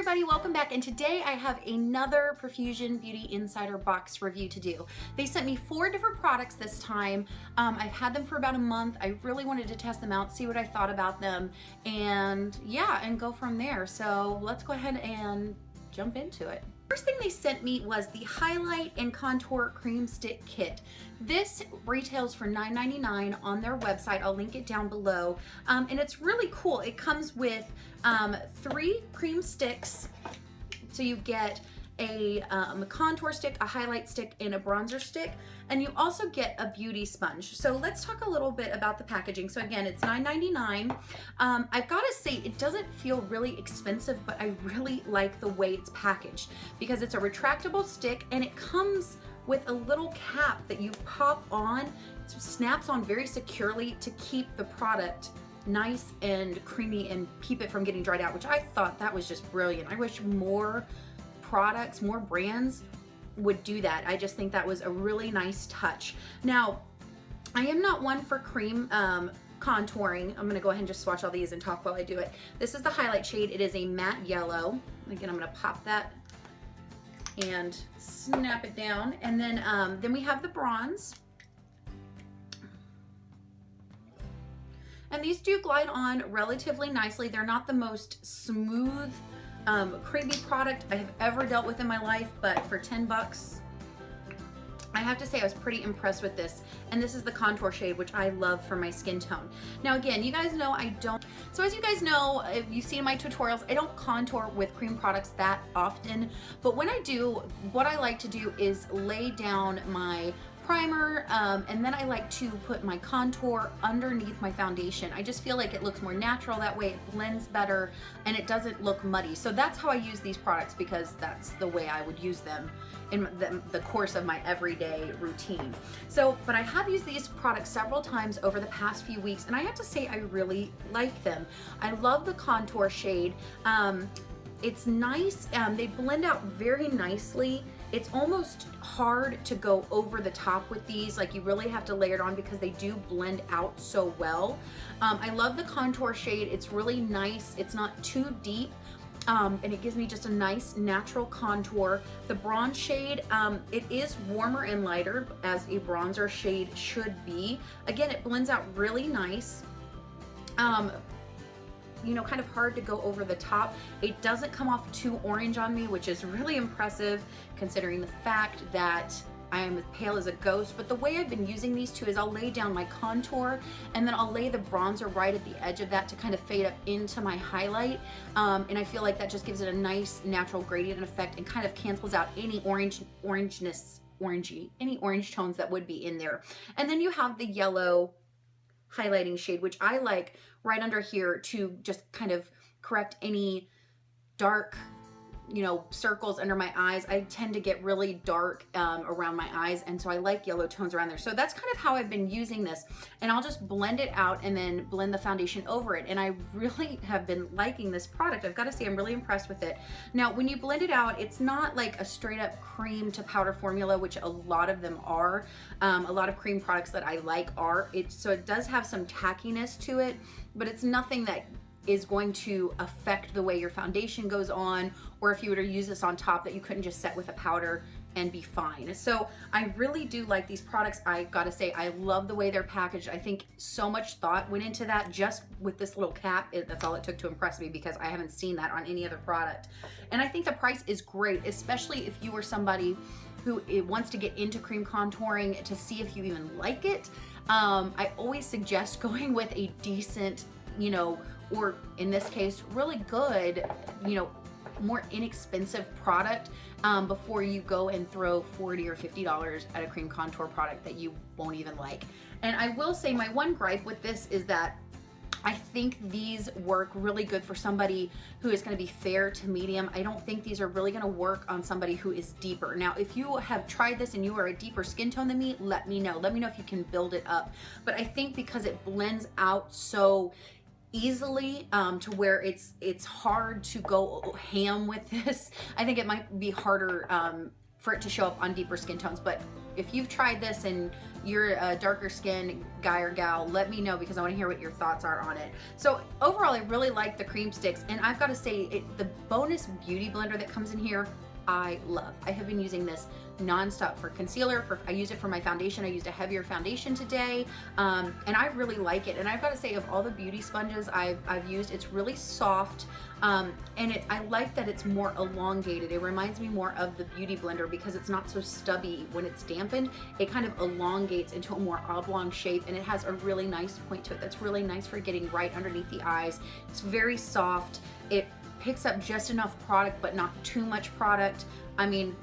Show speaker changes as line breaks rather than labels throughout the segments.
everybody, welcome back, and today I have another Profusion Beauty Insider box review to do. They sent me 4 different products this time. I've had them for about a month. I really wanted to test them out, see what I thought about them, and yeah, and go from there. So let's go ahead and jump into it. First thing they sent me was the Highlight and Contour Cream Stick Kit. This retails for $9.99 on their website. I'll link it down below. And it's really cool. It comes with 3 cream sticks. So you get a contour stick, a highlight stick, and a bronzer stick. And you also get a beauty sponge. So let's talk a little bit about the packaging. So again, it's $9.99. I've got to say, it doesn't feel really expensive, but I really like the way it's packaged because it's a retractable stick and it comes with a little cap that you pop on. It snaps on very securely to keep the product nice and creamy and keep it from getting dried out, which I thought that was just brilliant. I wish more products, more brands would do that. I just think that was a really nice touch. Now, I am not one for cream contouring. I'm gonna go ahead and just swatch all these and talk while I do it. This is the highlight shade. It is a matte yellow. Again, I'm gonna pop that and snap it down. And then we have the bronze. And these do glide on relatively nicely. They're not the most smooth, creamy product I have ever dealt with in my life, but for 10 bucks, I have to say I was pretty impressed with this. And this is the contour shade, which I love for my skin tone. Now again, you guys know I don't, so as you guys know, if you've seen my tutorials, I don't contour with cream products that often, but when I do, what I like to do is lay down my primer, and then I like to put my contour underneath my foundation. I just feel like it looks more natural that way, it blends better, and it doesn't look muddy. So that's how I use these products because that's the way I would use them in the course of my everyday routine. So, but I have used these products several times over the past few weeks, and I have to say I really like them. I love the contour shade. It's nice, they blend out very nicely. It's almost hard to go over the top with these, like you really have to layer it on because they do blend out so well. I love the contour shade. It's really nice. It's not too deep. And it gives me just a nice natural contour. The bronze shade, it is warmer and lighter as a bronzer shade should be. Again, it blends out really nice. You know, kind of hard to go over the top. It doesn't come off too orange on me, which is really impressive considering the fact that I am as pale as a ghost. But the way I've been using these two is I'll lay down my contour and then I'll lay the bronzer right at the edge of that to kind of fade up into my highlight. And I feel like that just gives it a nice natural gradient effect and kind of cancels out any any orange tones that would be in there. And then you have the yellow highlighting shade, which I like right under here to just kind of correct any dark, you know, circles under my eyes. I tend to get really dark around my eyes, and so I like yellow tones around there. So that's kind of how I've been using this, and I'll just blend it out and then blend the foundation over it. And I really have been liking this product. I've got to say I'm really impressed with it. Now, when you blend it out, it's not like a straight up cream to powder formula, which a lot of them are. A lot of cream products that I like are. So it does have some tackiness to it, but it's nothing that is going to affect the way your foundation goes on, or if you were to use this on top that you couldn't just set with a powder and be fine. So I really do like these products. I gotta say, I love the way they're packaged. I think so much thought went into that just with this little cap. That's all it took to impress me because I haven't seen that on any other product. And I think the price is great, especially if you are somebody who wants to get into cream contouring to see if you even like it. I always suggest going with a decent, you know, or in this case, really good, you know, more inexpensive product before you go and throw $40 or $50 at a cream contour product that you won't even like. And I will say my one gripe with this is that I think these work really good for somebody who is going to be fair to medium. I don't think these are really going to work on somebody who is deeper. Now, if you have tried this and you are a deeper skin tone than me, let me know. Let me know if you can build it up. But I think because it blends out so easily to where it's hard to go ham with this, I think it might be harder for it to show up on deeper skin tones. But if you've tried this and you're a darker skin guy or gal, let me know because I want to hear what your thoughts are on it. So overall, I really like the cream sticks, and I've got to say, the bonus beauty blender that comes in here, I love. I have been using this nonstop for concealer. I use it for my foundation. I used a heavier foundation today, and I really like it. And I've got to say, of all the beauty sponges I've used, it's really soft, and I like that it's more elongated. It reminds me more of the Beauty Blender because it's not so stubby when it's dampened. It kind of elongates into a more oblong shape, and it has a really nice point to it that's really nice for getting right underneath the eyes. It's very soft. It picks up just enough product, but not too much product. I mean,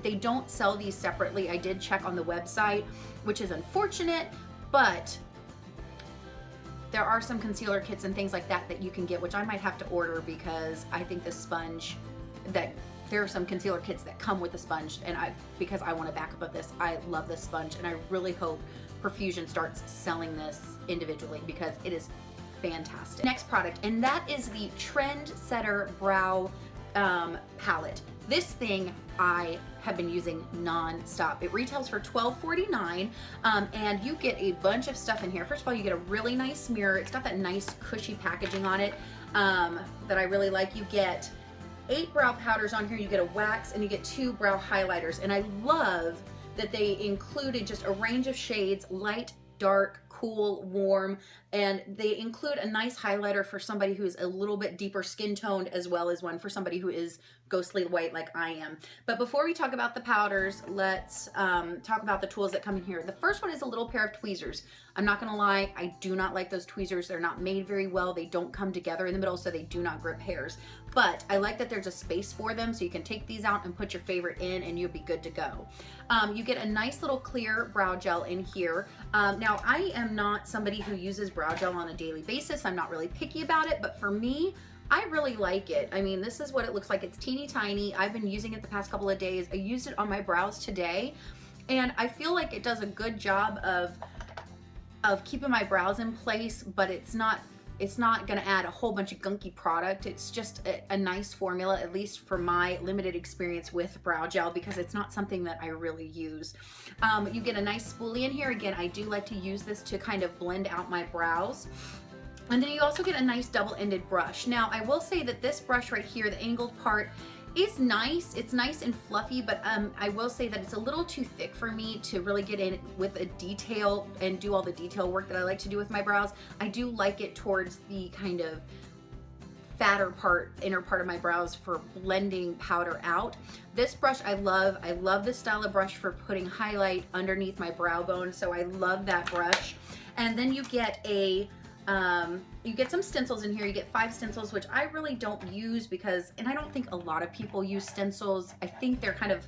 they don't sell these separately. I did check on the website, which is unfortunate, but there are some concealer kits and things like that that you can get, which I might have to order because I think this sponge, that there are some concealer kits that come with the sponge, and because I want a backup of this, I love this sponge, and I really hope Profusion starts selling this individually because it is fantastic. Next product, and that is the Trendsetter Brow Palette. This thing I have been using non-stop. It retails for $12.49, and you get a bunch of stuff in here. First of all, you get a really nice mirror. It's got that nice cushy packaging on it that I really like. You get 8 brow powders on here. You get a wax, and you get 2 brow highlighters. And I love that they included just a range of shades, light, dark, cool, warm, and they include a nice highlighter for somebody who is a little bit deeper skin toned, as well as one for somebody who is ghostly white like I am. But before we talk about the powders, let's talk about the tools that come in here. The first one is a little pair of tweezers. I'm not gonna lie, I do not like those tweezers. They're not made very well. They don't come together in the middle, so they do not grip hairs. But I like that there's a space for them, so you can take these out and put your favorite in, and you'll be good to go. You get a nice little clear brow gel in here. Now, I am not somebody who uses brow gel on a daily basis. I'm not really picky about it, but for me, I really like it. I mean, this is what it looks like. It's teeny tiny. I've been using it the past couple of days. I used it on my brows today, and I feel like it does a good job of keeping my brows in place, but it's not gonna add a whole bunch of gunky product. It's just a nice formula, at least for my limited experience with brow gel, because it's not something that I really use. You get a nice spoolie in here. Again, I do like to use this to kind of blend out my brows. And then you also get a nice double-ended brush. Now, I will say that this brush right here, the angled part, is nice. It's nice and fluffy, but I will say that it's a little too thick for me to really get in with a detail and do all the detail work that I like to do with my brows. I do like it towards the kind of fatter part, inner part of my brows for blending powder out. This brush I love. I love this style of brush for putting highlight underneath my brow bone, so I love that brush. And then you get you get some stencils in here. You get 5 stencils, which I really don't use because, and I don't think a lot of people use stencils. I think they're kind of,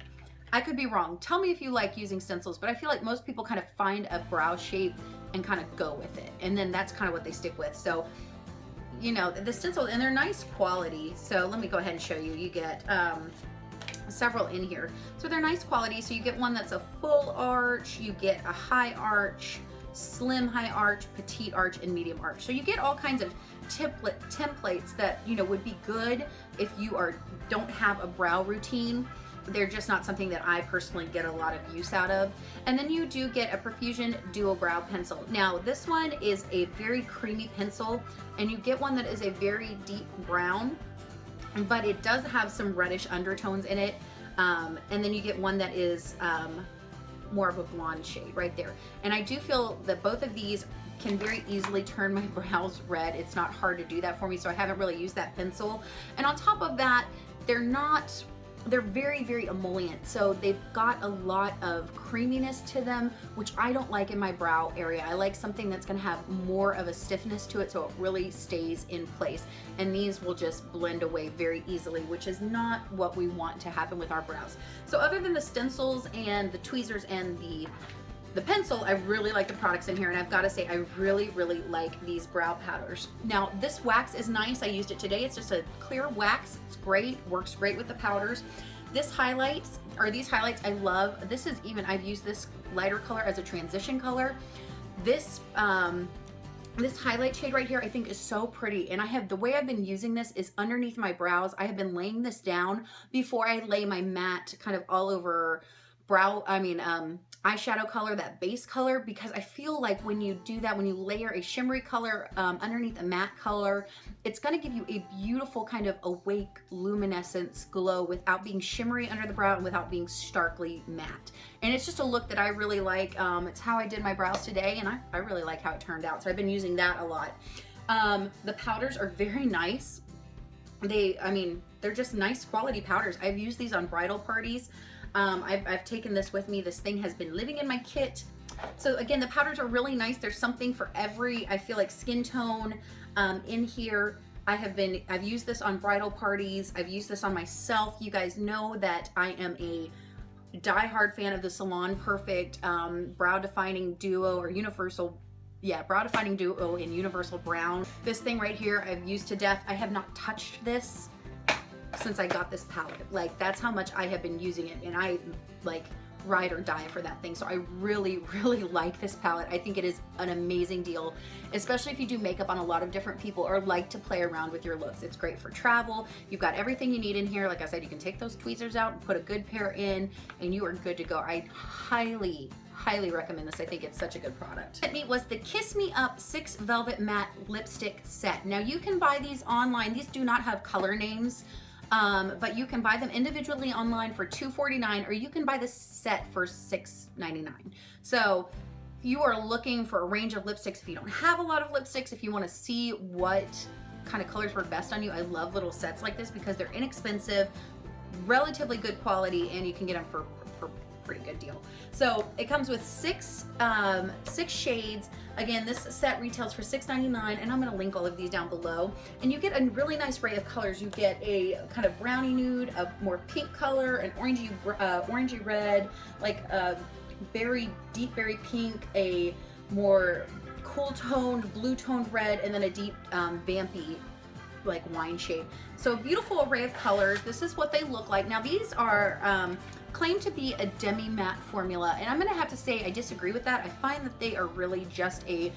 I could be wrong. Tell me if you like using stencils, but I feel like most people kind of find a brow shape and kind of go with it. And then that's kind of what they stick with. So, you know, the stencils, and they're nice quality. So let me go ahead and show you. You get several in here. So they're nice quality. So you get one that's a full arch, you get a high arch, slim high arch, petite arch, and medium arch. So you get all kinds of templates that, you know, would be good if you don't have a brow routine. They're just not something that I personally get a lot of use out of. And then you do get a Profusion Duo Brow Pencil. Now, this one is a very creamy pencil, and you get one that is a very deep brown, but it does have some reddish undertones in it. And then you get one that is more of a blonde shade right there. And I do feel that both of these can very easily turn my brows red. It's not hard to do that for me, so I haven't really used that pencil. And on top of that, they're very, very emollient. So they've got a lot of creaminess to them, which I don't like in my brow area. I like something that's gonna have more of a stiffness to it so it really stays in place. And these will just blend away very easily, which is not what we want to happen with our brows. So other than the stencils and the tweezers and the pencil, I really like the products in here, and I've got to say I really, really like these brow powders. Now, this wax is nice. I used it today. It's just a clear wax. It's great, works great with the powders. These highlights I love. This is even, I've used this lighter color as a transition color. This highlight shade right here I think is so pretty, and the way I've been using this is underneath my brows. I have been laying this down before I lay my matte kind of all over eyeshadow color, that base color, because I feel like when you do that, when you layer a shimmery color underneath a matte color, it's gonna give you a beautiful kind of awake luminescence glow without being shimmery under the brow and without being starkly matte. And it's just a look that I really like. It's how I did my brows today, and I really like how it turned out. So I've been using that a lot. The powders are very nice. They're just nice quality powders. I've used these on bridal parties. I've taken this with me. This thing has been living in my kit. So again, the powders are really nice. There's something for every, I feel like, skin tone in here. I've used this on bridal parties. I've used this on myself. You guys know that I am a diehard fan of the Salon Perfect Brow Defining Duo or Universal. Yeah, Brow Defining Duo in Universal Brown. This thing right here, I've used to death. I have not touched this since I got this palette. Like, that's how much I have been using it, and I like ride or die for that thing. So I really, really like this palette. I think it is an amazing deal, especially if you do makeup on a lot of different people or like to play around with your looks. It's great for travel. You've got everything you need in here. Like I said, you can take those tweezers out and put a good pair in, and you are good to go. I highly recommend this. I think it's such a good product. Sent me was the Kiss Me Up 6 Velvet Matte Lipstick Set. Now you can buy these online. These do not have color names. But you can buy them individually online for $2.49, or you can buy the set for $6.99. So if you are looking for a range of lipsticks, if you don't have a lot of lipsticks, if you want to see what kind of colors work best on you, I love little sets like this because they're inexpensive, relatively good quality, and you can get them for pretty good deal. So it comes with six shades. Again, this set retails for $6.99, and I'm going to link all of these down below. And you get a really nice array of colors. You get a kind of brownie nude, a more pink color, an orangey red, like a very deep berry pink, a more cool toned blue toned red, and then a deep vampy like wine shade. So a beautiful array of colors. This is what they look like. Now these are claimed to be a demi-matte formula, and I'm gonna have to say I disagree with that. I find that they are really just a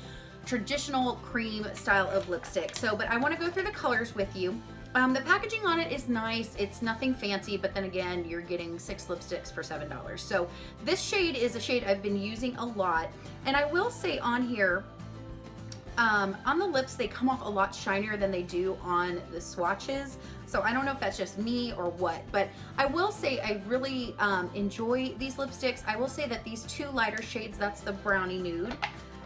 traditional cream style of lipstick. So, but I want to go through the colors with you. The packaging on it is nice. It's nothing fancy, but then again, you're getting 6 lipsticks for $7. So this shade is a shade I've been using a lot, and I will say on here, on the lips, they come off a lot shinier than they do on the swatches. So I don't know if that's just me or what, but I will say I really enjoy these lipsticks. I will say that these 2 lighter shades, that's the brownie nude.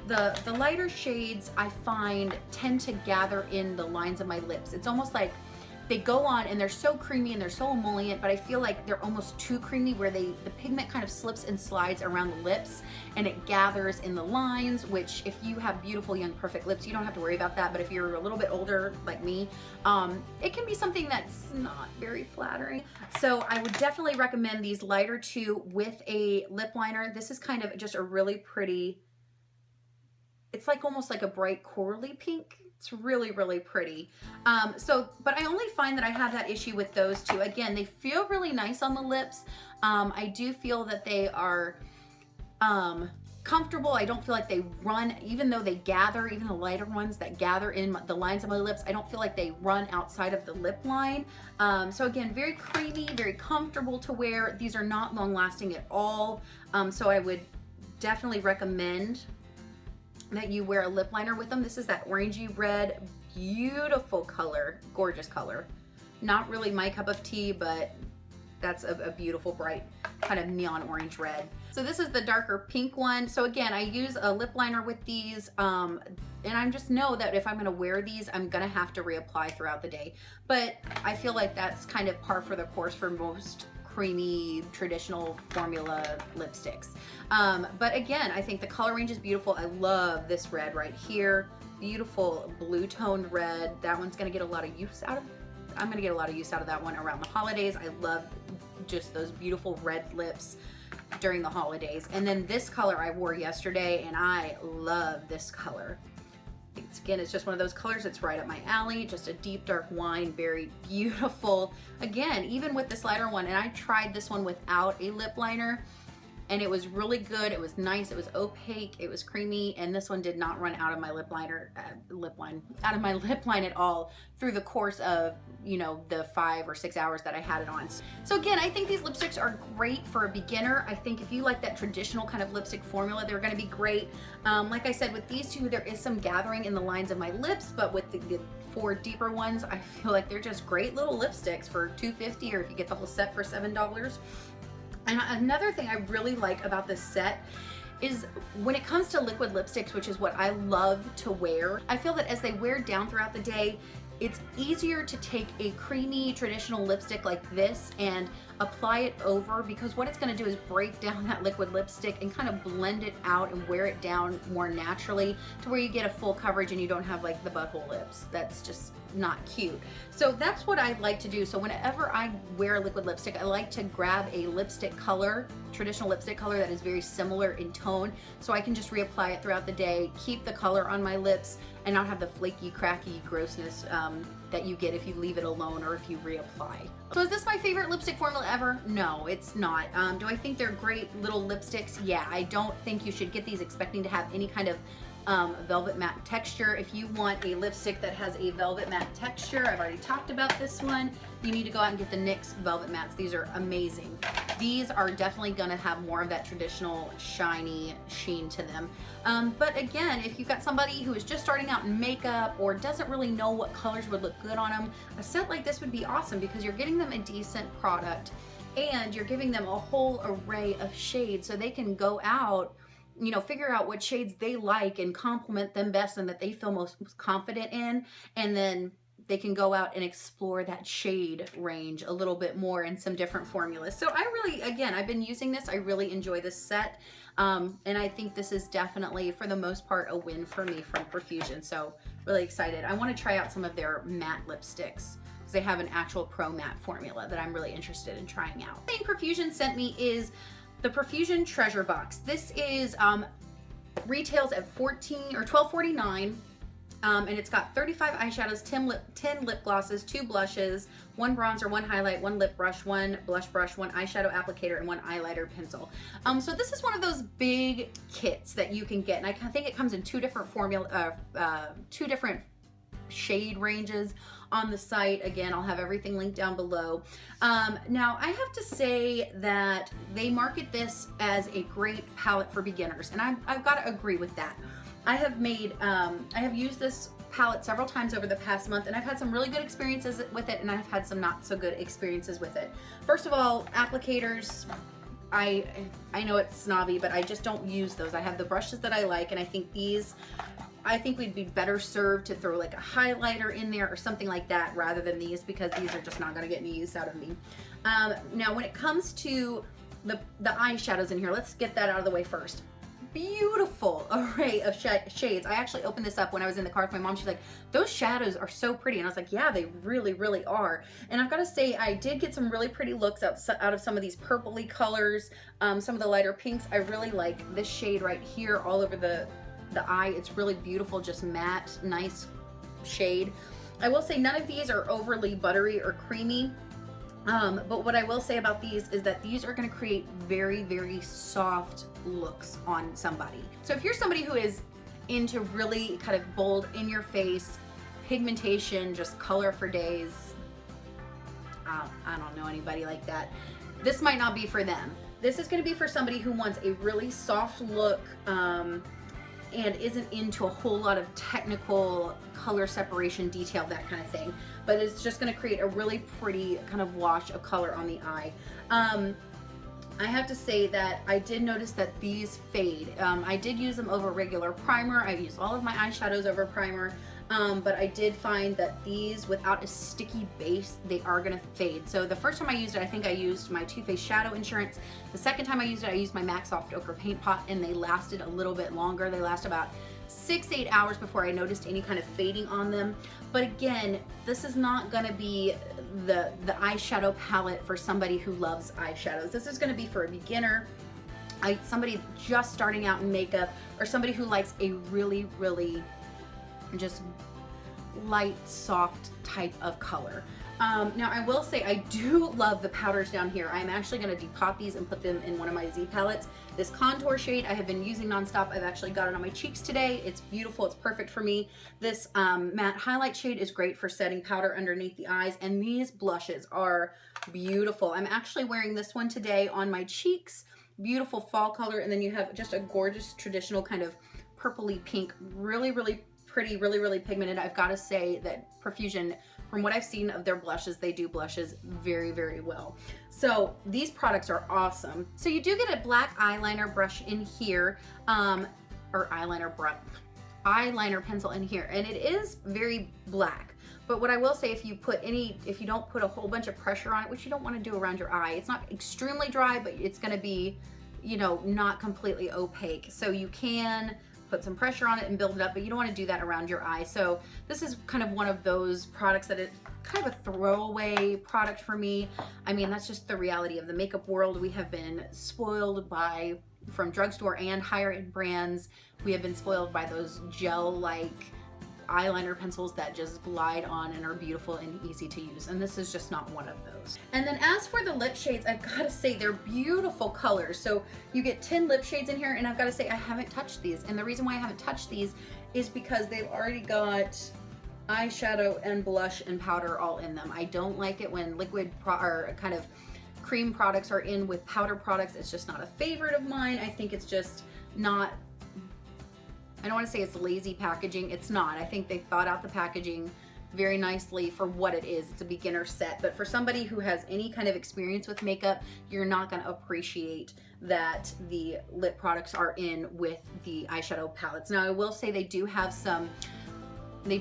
The lighter shades I find tend to gather in the lines of my lips. It's almost like they go on and they're so creamy and they're so emollient, but I feel like they're almost too creamy where the pigment kind of slips and slides around the lips and it gathers in the lines, which if you have beautiful, young, perfect lips, you don't have to worry about that. But if you're a little bit older like me, it can be something that's not very flattering. So I would definitely recommend these lighter 2 with a lip liner. This is kind of just a really pretty, it's like almost like a bright corally pink. It's really, really pretty. But I only find that I have that issue with those 2. Again, they feel really nice on the lips. I do feel that they are comfortable. I don't feel like they run, even though they gather, even the lighter ones that gather in the lines of my lips, I don't feel like they run outside of the lip line. So again, very creamy, very comfortable to wear. These are not long lasting at all. So I would definitely recommend that you wear a lip liner with them. This is that orangey red, beautiful color, gorgeous color. Not really my cup of tea, but that's a beautiful, bright, kind of neon orange red. So this is the darker pink one. So again, I use a lip liner with these, and I just know that if I'm gonna wear these, I'm gonna have to reapply throughout the day. But I feel like that's kind of par for the course for most creamy traditional formula lipsticks. But again, I think the color range is beautiful. I love this red right here. Beautiful blue toned red. That one's gonna get a lot of use out of, I'm gonna get a lot of use out of that one around the holidays. I love just those beautiful red lips during the holidays. And then this color I wore yesterday, and I love this color. Again, it's just one of those colors that's right up my alley. Just a deep dark wine, very beautiful. Again, even with this lighter one, and I tried this one without a lip liner, and it was really good. It was nice. It was opaque. It was creamy, and this one did not run out of my out of my lip line at all through the course of, you know, the 5 or 6 hours that I had it on. So again, I think these lipsticks are great for a beginner. I think if you like that traditional kind of lipstick formula, they're going to be great. Like I said, with these two, there is some gathering in the lines of my lips, but with the 4 deeper ones, I feel like they're just great little lipsticks for $2.50, or if you get the whole set for $7. And another thing I really like about this set is when it comes to liquid lipsticks, which is what I love to wear, I feel that as they wear down throughout the day, it's easier to take a creamy traditional lipstick like this and apply it over, because what it's going to do is break down that liquid lipstick and kind of blend it out and wear it down more naturally to where you get a full coverage and you don't have like the butthole lips. That's just not cute. So that's what I like to do. So whenever I wear a liquid lipstick, I like to grab a lipstick color, traditional lipstick color that is very similar in tone, so I can just reapply it throughout the day, keep the color on my lips, and not have the flaky, cracky grossness that you get if you leave it alone or if you reapply. So is this my favorite lipstick formula ever? No, it's not. Do I think they're great little lipsticks? Yeah, I don't think you should get these expecting to have any kind of velvet matte texture. If you want a lipstick that has a velvet matte texture, I've already talked about this one, you need to go out and get the NYX Velvet Mattes. These are amazing. These are definitely gonna have more of that traditional shiny sheen to them. But again, if you've got somebody who is just starting out in makeup or doesn't really know what colors would look good on them, a set like this would be awesome, because you're getting them a decent product and you're giving them a whole array of shades so they can go out, you know, figure out what shades they like and complement them best and that they feel most confident in, and then they can go out and explore that shade range a little bit more in some different formulas. So I really, again, I've been using this. I really enjoy this set. And I think this is definitely, for the most part, a win for me from Profusion. So really excited. I want to try out some of their matte lipsticks, because they have an actual pro matte formula that I'm really interested in trying out. The thing Profusion sent me is the Profusion Treasure Box. This is retails at $12.49. And it's got 35 eyeshadows, 10 lip glosses, 2 blushes, 1 bronzer, 1 highlight, 1 lip brush, 1 blush brush, 1 eyeshadow applicator, and 1 eyeliner pencil. So this is one of those big kits that you can get, and I think it comes in 2 different two different shade ranges on the site. Again, I'll have everything linked down below. Now, I have to say that they market this as a great palette for beginners, and I've got to agree with that. I have used this palette several times over the past month, and I've had some really good experiences with it, and I've had some not so good experiences with it. First of all, applicators, I know it's snobby, but I just don't use those. I have the brushes that I like, and I think we'd be better served to throw like a highlighter in there or something like that rather than these, because these are just not going to get any use out of me. Now, when it comes to the eyeshadows in here, let's get that out of the way first. Beautiful array of shades. I actually opened this up when I was in the car with my mom. She's like, those shadows are so pretty. And I was like, yeah, they really, really are. And I've got to say, I did get some really pretty looks out of some of these purpley colors, some of the lighter pinks. I really like this shade right here all over the eye. It's really beautiful, just matte, nice shade. I will say none of these are overly buttery or creamy. But what I will say about these is that these are going to create very, very soft looks on somebody. So if you're somebody who is into really kind of bold, in your face, pigmentation, just color for days, I don't know anybody like that, this might not be for them. This is going to be for somebody who wants a really soft look, and isn't into a whole lot of technical color separation, detail, that kind of thing. But it's just gonna create a really pretty kind of wash of color on the eye. I have to say that I did notice that these fade. I did use them over regular primer. I've used all of my eyeshadows over primer. But I did find that these, without a sticky base, they are gonna fade. So the first time I used it, I think I used my Too Faced Shadow Insurance. The second time I used it, I used my MAC Soft Ochre Paint Pot, and they lasted a little bit longer. They last about 6 to 8 hours before I noticed any kind of fading on them. But again, this is not gonna be the eyeshadow palette for somebody who loves eyeshadows. This is gonna be for a beginner, somebody just starting out in makeup, or somebody who likes a really, really just light, soft type of color. Now I will say I do love the powders down here. I'm actually going to depot these and put them in one of my Z palettes. This contour shade I have been using nonstop. I've actually got it on my cheeks today. It's beautiful. It's perfect for me. This matte highlight shade is great for setting powder underneath the eyes. And these blushes are beautiful. I'm actually wearing this one today on my cheeks. Beautiful fall color. And then you have just a gorgeous traditional kind of purpley pink. Really, really pretty, really, really pigmented. I've got to say that Profusion, from what I've seen of their blushes, they do blushes very, very well. So these products are awesome. So you do get a black eyeliner brush in here, or eyeliner pencil in here, and it is very black. But what I will say, if you don't put a whole bunch of pressure on it, which you don't want to do around your eye, it's not extremely dry, but it's going to be, you know, not completely opaque. So you can put some pressure on it and build it up, but you don't want to do that around your eye. So this is kind of one of those products that is kind of a throwaway product for me. I mean, that's just the reality of the makeup world. We have been spoiled by, from drugstore and higher end brands, we have been spoiled by those gel-like eyeliner pencils that just glide on and are beautiful and easy to use, and this is just not one of those. And then as for the lip shades, I've got to say they're beautiful colors. So you get 10 lip shades in here, and I've got to say I haven't touched these, and the reason why I haven't touched these is because they've already got eyeshadow and blush and powder all in them. I don't like it when liquid or kind of cream products are in with powder products. It's just not a favorite of mine. I think it's just not, I don't want to say it's lazy packaging. It's not. I think they thought out the packaging very nicely for what it is. It's a beginner set, but for somebody who has any kind of experience with makeup, you're not going to appreciate that the lip products are in with the eyeshadow palettes. Now I will say they do have some lip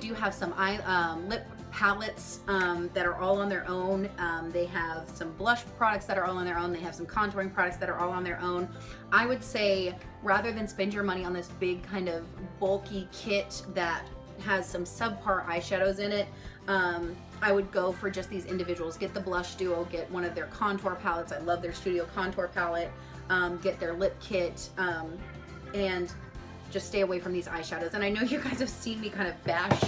palettes that are all on their own. They have some blush products that are all on their own. They have some contouring products that are all on their own. I would say rather than spend your money on this big kind of bulky kit that has some subpar eyeshadows in it, I would go for just these individuals. Get the blush duo, get one of their contour palettes. I love their Studio Contour palette. Get their lip kit, and just stay away from these eyeshadows. And I know you guys have seen me kind of bash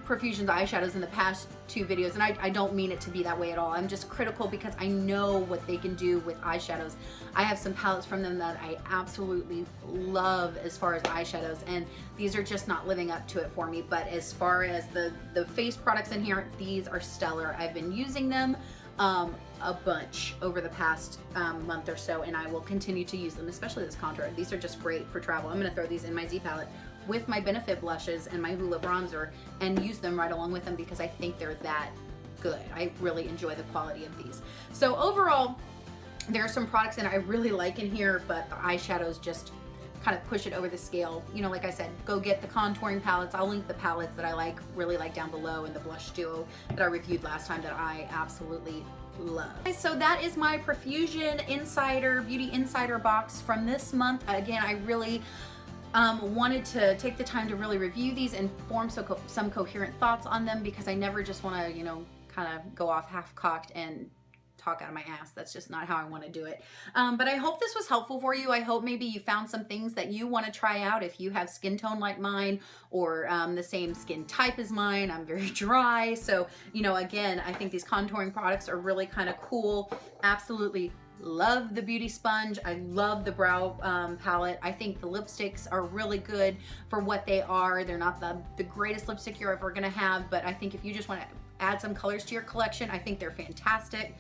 Profusion's eyeshadows in the past 2 videos, and I don't mean it to be that way at all. I'm just critical because I know what they can do with eyeshadows. I have some palettes from them that I absolutely love as far as eyeshadows, and these are just not living up to it for me. But as far as the face products in here, these are stellar. I've been using them a bunch over the past month or so, and I will continue to use them, especially this contour. These are just great for travel. I'm going to throw these in my Z palette with my Benefit blushes and my Hoola bronzer and use them right along with them because I think they're that good. I really enjoy the quality of these. So overall, there are some products that I really like in here, but the eyeshadows just kind of push it over the scale. You know, like I said, go get the contouring palettes. I'll link the palettes that I really like down below, and the blush duo that I reviewed last time that I absolutely love. So that is my Profusion Beauty Insider box from this month. Again, I really wanted to take the time to really review these and form some coherent thoughts on them, because I never just want to, you know, kind of go off half-cocked and talk out of my ass. That's just not how I want to do it. But I hope this was helpful for you. I hope maybe you found some things that you want to try out if you have skin tone like mine, or the same skin type as mine. I'm very dry. So, you know, again, I think these contouring products are really kind of cool. Absolutely love the beauty sponge. I love the brow palette. I think the lipsticks are really good for what they are. They're not the greatest lipstick you're ever gonna have, but I think if you just want to add some colors to your collection, I think they're fantastic.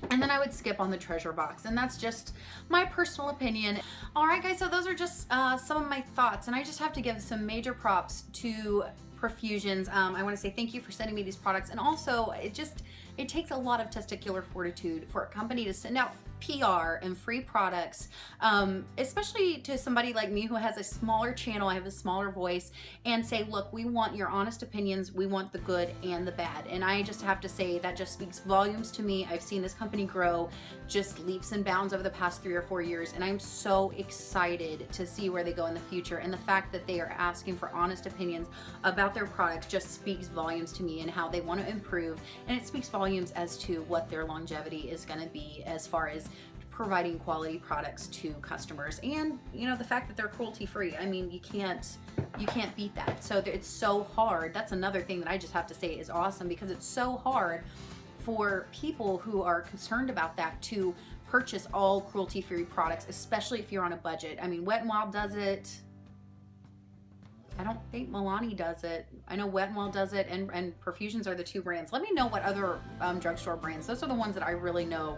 And then I would skip on the treasure box, and that's just my personal opinion. All right, guys, so those are just some of my thoughts, and I just have to give some major props to Profusions. I want to say thank you for sending me these products, and also it takes a lot of testicular fortitude for a company to send out PR and free products, especially to somebody like me who has a smaller channel, I have a smaller voice, and say, look, we want your honest opinions, we want the good and the bad. And I just have to say that just speaks volumes to me. I've seen this company grow just leaps and bounds over the past 3 or 4 years, and I'm so excited to see where they go in the future. And the fact that they are asking for honest opinions about their products just speaks volumes to me and how they want to improve, and it speaks volumes as to what their longevity is going to be as far as providing quality products to customers. And you know, the fact that they're cruelty free, I mean, you can't beat that. So it's so hard. That's another thing that I just have to say is awesome, because it's so hard for people who are concerned about that to purchase all cruelty-free products, especially if you're on a budget. I mean, Wet n Wild does it. I don't think Milani does it. I know Wet n Wild does it, and Profusions are the two brands. Let me know what other drugstore brands. Those are the ones that I really know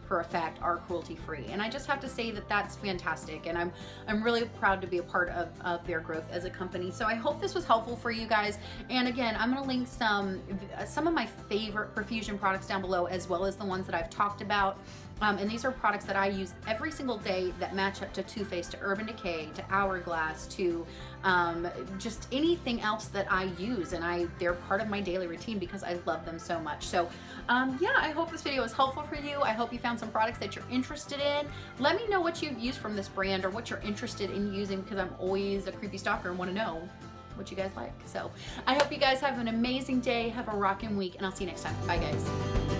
for a fact are cruelty-free. And I just have to say that that's fantastic. And I'm really proud to be a part of their growth as a company. So I hope this was helpful for you guys. And again, I'm gonna link some of my favorite Profusion products down below, as well as the ones that I've talked about. And these are products that I use every single day that match up to Too Faced, to Urban Decay, to Hourglass, to just anything else that I use. And they're part of my daily routine because I love them so much. So yeah, I hope this video was helpful for you. I hope you found some products that you're interested in. Let me know what you've used from this brand or what you're interested in using, because I'm always a creepy stalker and want to know what you guys like. So I hope you guys have an amazing day, have a rockin' week, and I'll see you next time. Bye guys.